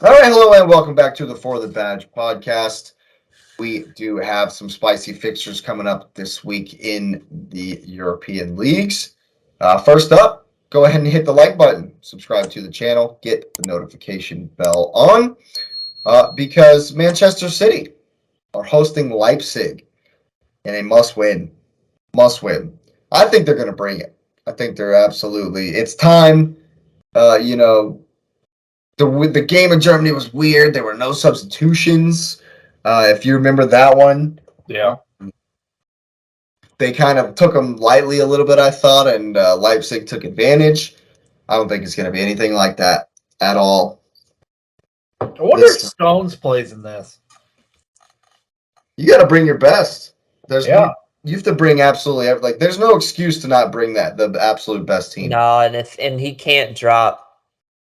All right, hello and welcome back to the For the Badge podcast. We do have some spicy fixtures coming up this week in the European leagues. First up, go ahead and hit the like button, subscribe to the channel, get the notification bell on, because Manchester City are hosting Leipzig in a must-win. Must-win. I think they're going to bring it. I think they're absolutely. It's time. Uh, you know, the game in Germany was weird. There were no substitutions. If you remember that one, Yeah. they kind of took them lightly a little bit, I thought, and Leipzig took advantage. I don't think it's going to be anything like that at all. I wonder if Stones plays in this. You got to bring your best. Yeah. You have to bring absolutely like. There's no excuse to not bring the absolute best team. No, and he can't drop.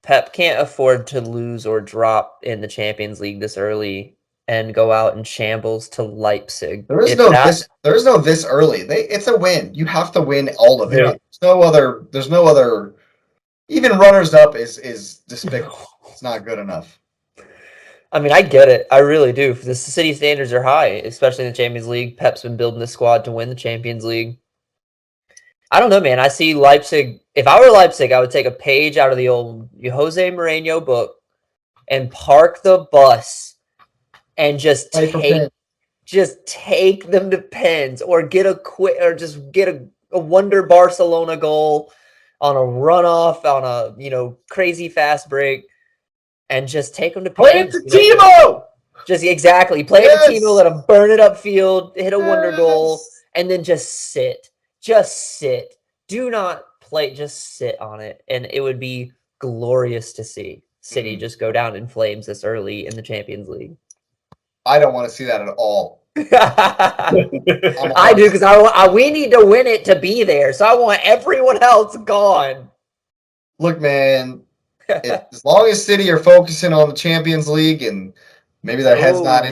Pep can't afford to lose or drop in the Champions League this early and go out in shambles to Leipzig. There is no this early. It's a win. You have to win all of it. Yeah. There's no other. Even runners up is despicable. It's not good enough. I mean, I get it. I really do. The City standards are high, especially in the Champions League. Pep's been building the squad to win the Champions League. I don't know, man. I see Leipzig. If I were Leipzig, I would take a page out of the old Jose Mourinho book and park the bus and just take them to pens, or get a wonder Barcelona goal on a runoff, on a crazy fast break, and just take them to pens. Play it to Timo! Just exactly. Play it to Timo, let him burn it upfield, hit a wonder goal, and then just sit. Just sit. Do not play. Just sit on it. And it would be glorious to see City just go down in flames this early in the Champions League. I don't want to see that at all. I do, because we need to win it to be there. So I want everyone else gone. Look, man, as long as City are focusing on the Champions League and maybe their head's not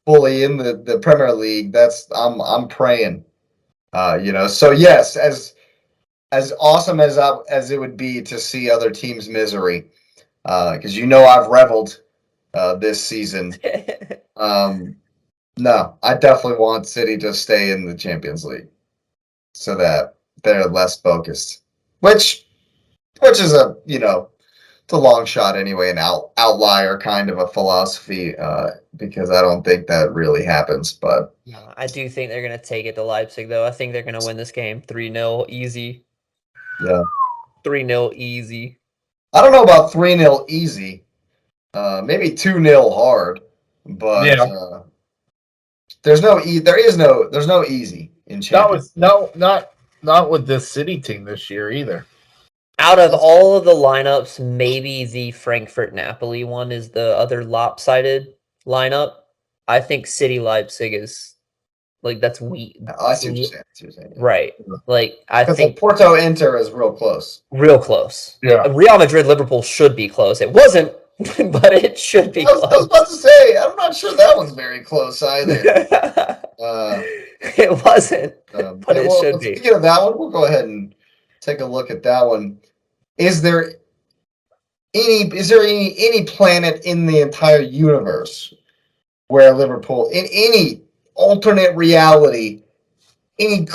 fully in the Premier League, I'm praying. So yes, as awesome as it would be to see other teams' misery, because I've reveled this season. No, I definitely want City to stay in the Champions League so that they're less focused, which is it's a long shot anyway, an outlier kind of a philosophy, because I don't think that really happens. But no, I do think they're going to take it to Leipzig, though. I think they're going to win this game 3-0 easy. Yeah. 3-0 easy. I don't know about 3-0 easy. Maybe 2-0 hard, but there's no easy in Champions. Not with this City team this year either. Out of all of the lineups, maybe the Frankfurt-Napoli one is the other lopsided lineup. I think City Leipzig is that's weak. I see what you're saying. Right. I think Porto Inter is real close. Real close. Yeah. Real Madrid Liverpool should be close. It wasn't, but it should be close. I was about to say, I'm not sure that one's very close either. It wasn't, but it should be. Speaking of that one, we'll go ahead and take a look at that one. Is there any planet in the entire universe where Liverpool, in any alternate reality, any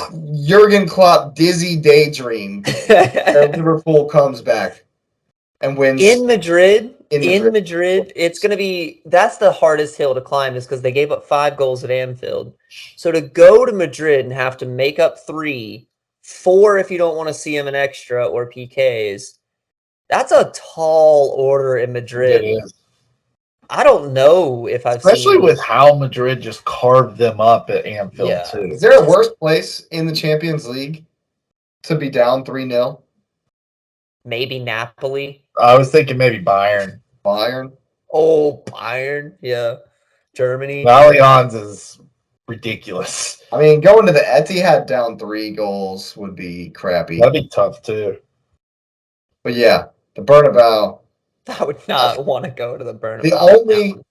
Jurgen Klopp dizzy daydream, where Liverpool comes back and wins in Madrid? In Madrid, it's going to be, that's the hardest hill to climb, is because they gave up 5 goals at Anfield. So to go to Madrid and have to make up 3, 4 if you don't want to see them in extra or PKs, that's a tall order in Madrid. It is. I don't know if I've Especially with how Madrid just carved them up at Anfield, too. Is there a worse place in the Champions League to be down 3-0? Maybe Napoli. I was thinking maybe Bayern. Bayern? Oh, Bayern. Yeah. Germany. Allianz is ridiculous. I mean, going to the Etihad down 3 goals would be crappy. That'd be tough, too. But yeah, the Bernabeu. I would not want to go to the Bernabeu.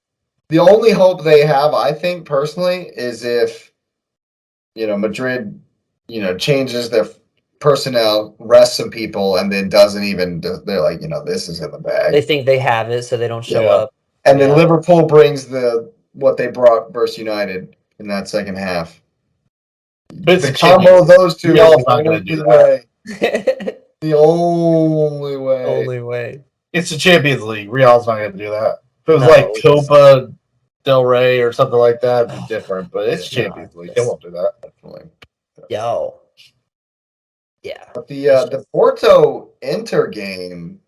The only hope they have, I think, personally, is if, Madrid, changes their personnel, rests some people, and then doesn't even, they're like, this is in the bag. They think they have it, so they don't show up. And then Yeah. Liverpool brings what they brought versus United in that second half. But it's The a combo of Champions those two is Real's the not gonna only do that. way. The only way. Only way. It's the Champions League. Real's not going to do that. If it was No, like it's- Copa del Rey or something like that, it'd be different. But it's Yeah, Champions League. They won't do that. Definitely. Yo. Yeah. But the Porto Inter game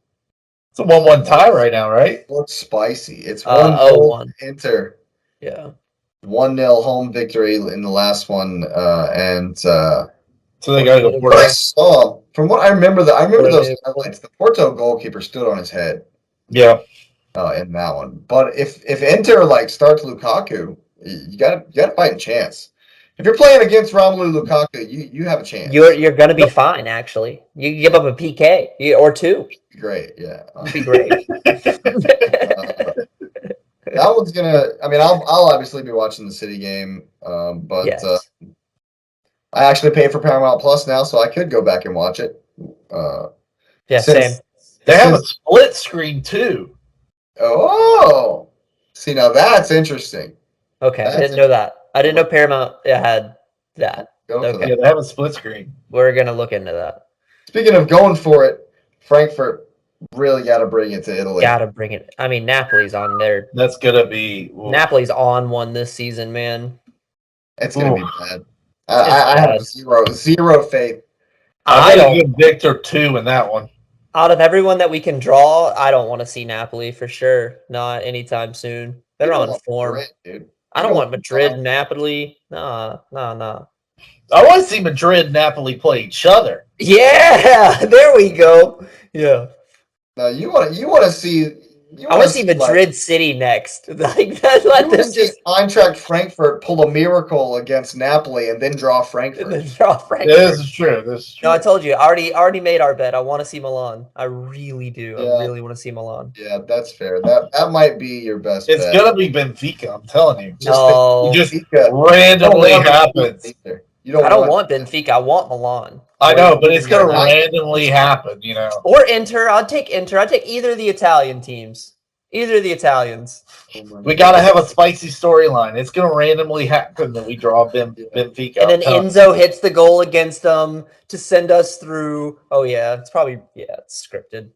It's a 1-1 tie right now, right? looks spicy. It's 1-0 Inter. Yeah. 1-0 home victory in the last one, and So they got to go what I Porto. saw from what I remember, I remember Porto those did. highlights. The Porto goalkeeper stood on his head Yeah. in that one. But if Inter like starts Lukaku, you got a fighting chance. If you're playing against Romelu Lukaku, you have a chance. You're gonna be fine. Actually, you can give up a PK or two. Great, yeah. It'd be great. That one's gonna. I mean, I'll obviously be watching the City game, but Yes. I actually pay for Paramount Plus now, so I could go back and watch it. Yeah. Since- Same. They have a split screen too. Oh, see now that's interesting. Okay. I That's didn't know that. I didn't know Paramount had that. Go for Okay. Yeah, they have a split screen. We're gonna look into that. Speaking of going for it, Frankfurt really got to bring it to Italy. Gotta bring it. I mean, Napoli's on there. That's gonna be Napoli's on one this season, man. It's gonna be bad. It's I have bad. zero faith. I don't. give Victor 2 in that one. Out of everyone that we can draw, I don't want to see Napoli for sure. Not anytime soon. They're You don't on want form. Madrid, dude. I You don't want Madrid, want- Napoli. Nah. I want to see Madrid and Napoli play each other. Yeah, there we go. Yeah, No, you want to see. I want to see Madrid City next. Like, let them just Eintracht Frankfurt pull a miracle against Napoli and then draw and Frankfurt. then draw Frankfurt. This is true. This is true. No, I told you. I already made our bet. I want to see Milan. I really do. Yeah. I really want to see Milan. Yeah, that's fair. That might be your best It's bet. gonna be Benfica. I'm telling you. No, It just Benfica. randomly You don't want happens. either. You I don't want Benfica. I want Milan. I know, but it's gonna Yeah. randomly happen. You know. Or Inter. I'd take Inter. I'd take either of the Italian teams. Either of the Italians. We gotta have a spicy storyline. It's gonna randomly happen that we draw Benfica. And then Enzo hits the goal against them to send us through. Oh yeah, it's probably it's scripted.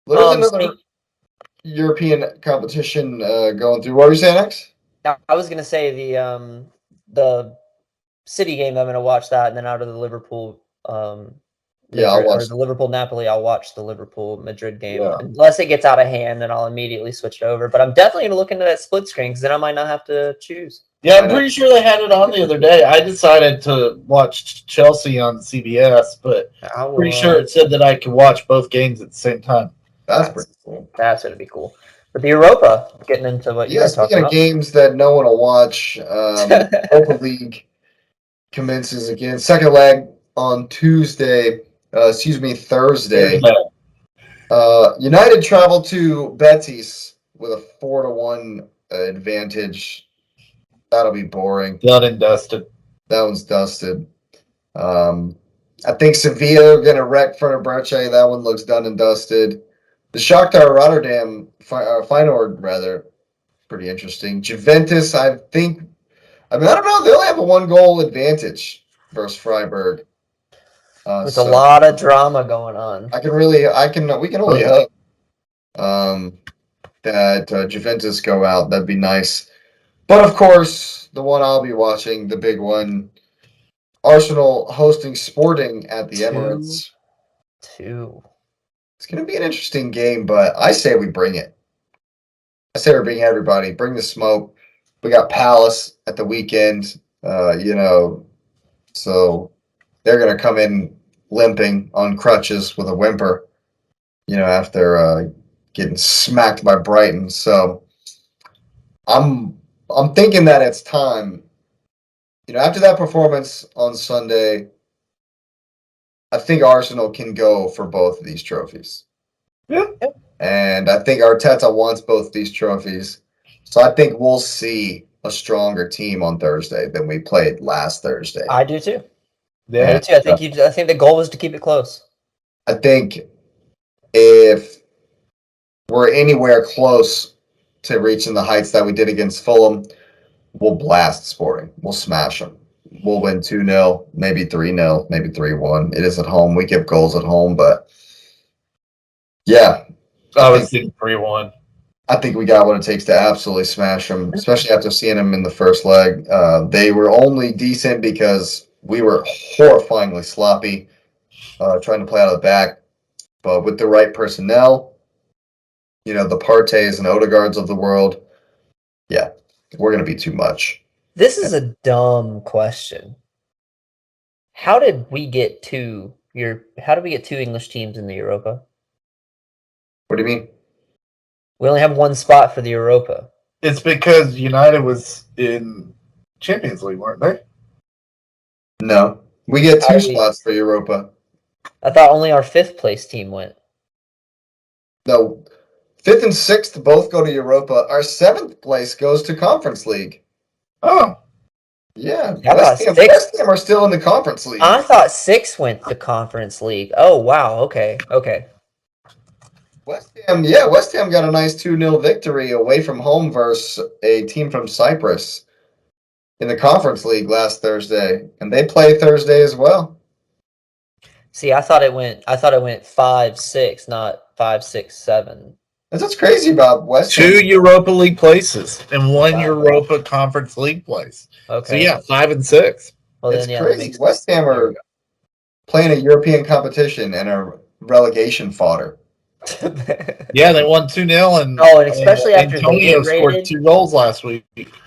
There's another speak- European competition going through. What were you saying next? I was gonna say the City game. I'm gonna watch that, and then out of the Liverpool Yeah, I'll Madrid, watch. or the Liverpool Napoli. I'll watch the Liverpool Madrid game Yeah. unless it gets out of hand. Then I'll immediately switch it over. But I'm definitely gonna look into that split screen because then I might not have to choose. Yeah, I'm pretty sure they had it on the other day. I decided to watch Chelsea on CBS, but pretty sure it said that I could watch both games at the same time. That's pretty cool. That's gonna be cool. But the Europa, getting into what you Yeah, were talking speaking of about. games that no one will watch, Europa League commences again. Second leg on Tuesday. Thursday. United travel to Betis with a 4-1 advantage. That'll be boring. Done and dusted. That one's dusted. I think Sevilla are going to wreck Fenerbahce. That one looks done and dusted. The Shakhtar Rotterdam, Feyenoord rather, pretty interesting. Juventus, I don't know. They only have a 1-goal advantage versus Freiburg. There's a lot of drama going on. We can only hope that Juventus go out. That'd be nice. But of course, the one I'll be watching, the big one, Arsenal hosting Sporting at the Emirates. 2. It's going to be an interesting game, but I say we bring it. I say we bring everybody. Bring the smoke. We got Palace at the weekend, so they're going to come in limping on crutches with a whimper, after getting smacked by Brighton. So I'm thinking that it's time. After that performance on Sunday, I think Arsenal can go for both of these trophies. Yeah. And I think Arteta wants both these trophies. So I think we'll see a stronger team on Thursday than we played last Thursday. I do too. Yeah. I do too. I think the goal was to keep it close. I think if we're anywhere close to reaching the heights that we did against Fulham, we'll blast Sporting. We'll smash them. We'll win 2-0, maybe 3-0, maybe 3-1. It is at home. We give goals at home, but yeah. I was thinking 3-1. I think we got what it takes to absolutely smash them, especially after seeing them in the first leg. They were only decent because we were horrifyingly sloppy, trying to play out of the back. But with the right personnel, the Parteys and Odegaards of the world, yeah, we're going to be too much. This is a dumb question. How did we get two English teams in the Europa? What do you mean? We only have one spot for the Europa. It's because United was in Champions League, weren't they? No. We get two spots for Europa. I thought only our 5th place team went. No. 5th and 6th both go to Europa. Our 7th place goes to Conference League. Oh. Yeah. West Ham are still in the Conference League. I thought 6 went to Conference League. Oh, wow. Okay. West Ham got a nice 2-0 victory away from home versus a team from Cyprus in the Conference League last Thursday, and they play Thursday as well. See, I thought it went 5-6, not 5-6-7. That's what's crazy about West Ham. 2 Europa League places and 1 Europa Conference League place. Okay. So yeah, 5 and 6. Well, it's crazy. West Ham are playing a European competition and a relegation fodder. Yeah, they won 2-0, and especially after Antonio scored 2 goals last week.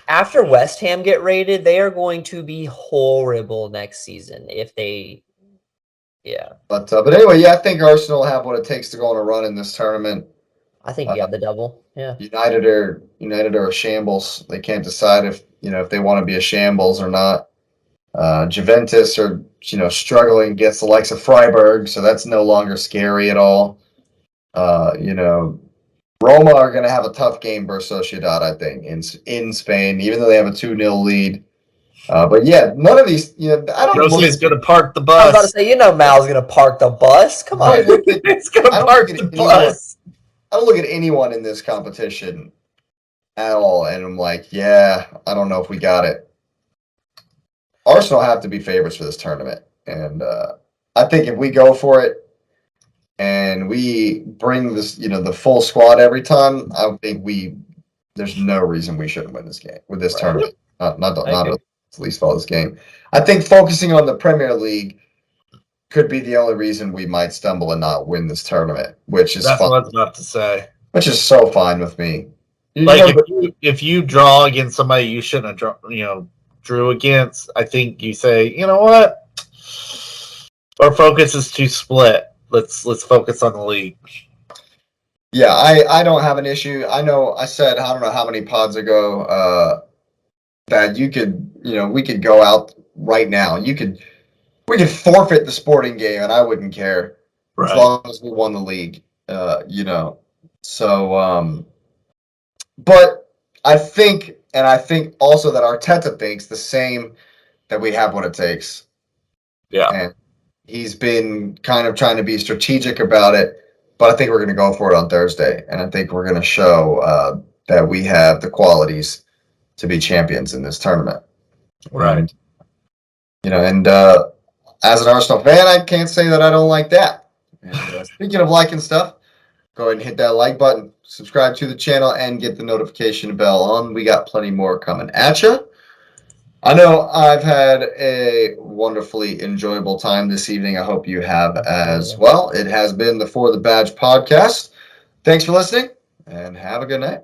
After West Ham get rated, they are going to be horrible next season if they. Yeah. But anyway, I think Arsenal have what it takes to go on a run in this tournament. I think you got the double. Yeah. United are a shambles. They can't decide if they want to be a shambles or not. Juventus are struggling against the likes of Freiburg, so that's no longer scary at all. Roma are going to have a tough game versus Sociedad, I think, in Spain, even though they have a 2-0 lead. But yeah, none of these, I don't know. Jose's going to park the bus. I was about to say, Mal's going to park the bus. Come on. He's going to park the bus. I don't look at anyone in this competition at all, and I'm like, yeah, I don't know if we got it. Arsenal have to be favorites for this tournament, and I think if we go for it and we bring this, the full squad every time, I think there's no reason we shouldn't win this game with this tournament. Not at least for this game. I think focusing on the Premier League could be the only reason we might stumble and not win this tournament, which is that's fine. what I was about to say. Which is so fine with me. If you draw against somebody you shouldn't have drew against, I think you say, you know what, our focus is too split. Let's focus on the league. Yeah, I don't have an issue. I know I said I don't know how many pods ago that we could go out right now. We could forfeit the Sporting game and I wouldn't care as long as we won the league. So but I think also that Arteta thinks the same, that we have what it takes. Yeah. And he's been kind of trying to be strategic about it, but I think we're going to go for it on Thursday, and I think we're going to show that we have the qualities to be champions in this tournament. Right. And as an Arsenal fan, I can't say that I don't like that. And, speaking of liking stuff, go ahead and hit that like button, subscribe to the channel, and get the notification bell on. We got plenty more coming at you. I know I've had a wonderfully enjoyable time this evening. I hope you have as well. It has been the For the Badge podcast. Thanks for listening, and have a good night.